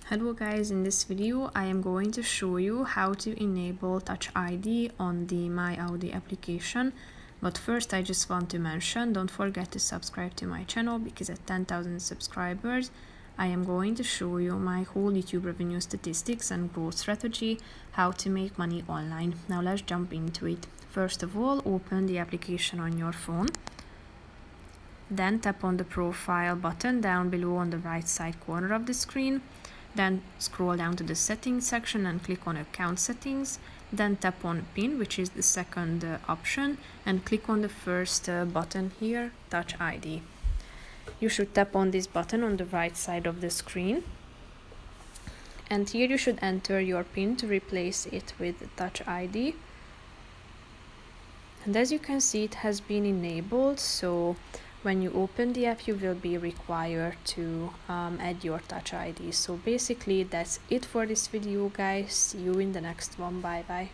Hello guys, in this video I am going to show you how to enable Touch ID on the My Audi application. But first I just want to mention, don't forget to subscribe to my channel because at 10,000 subscribers I am going to show you my whole YouTube revenue statistics and growth strategy, how to make money online. Now let's jump into it. First of all, open the application on your phone. Then tap on the profile button down below on the right side corner of the screen. Then scroll down to the settings section and click on account settings. Then tap on PIN, which is the second option, and click on the first button here, Touch ID. You should tap on this button on the right side of the screen. And here you should enter your PIN to replace it with Touch ID. And as you can see, it has been enabled, so when you open the app you will be required to add your Touch ID. So basically that's it for this video guys. See you in the next one. Bye bye.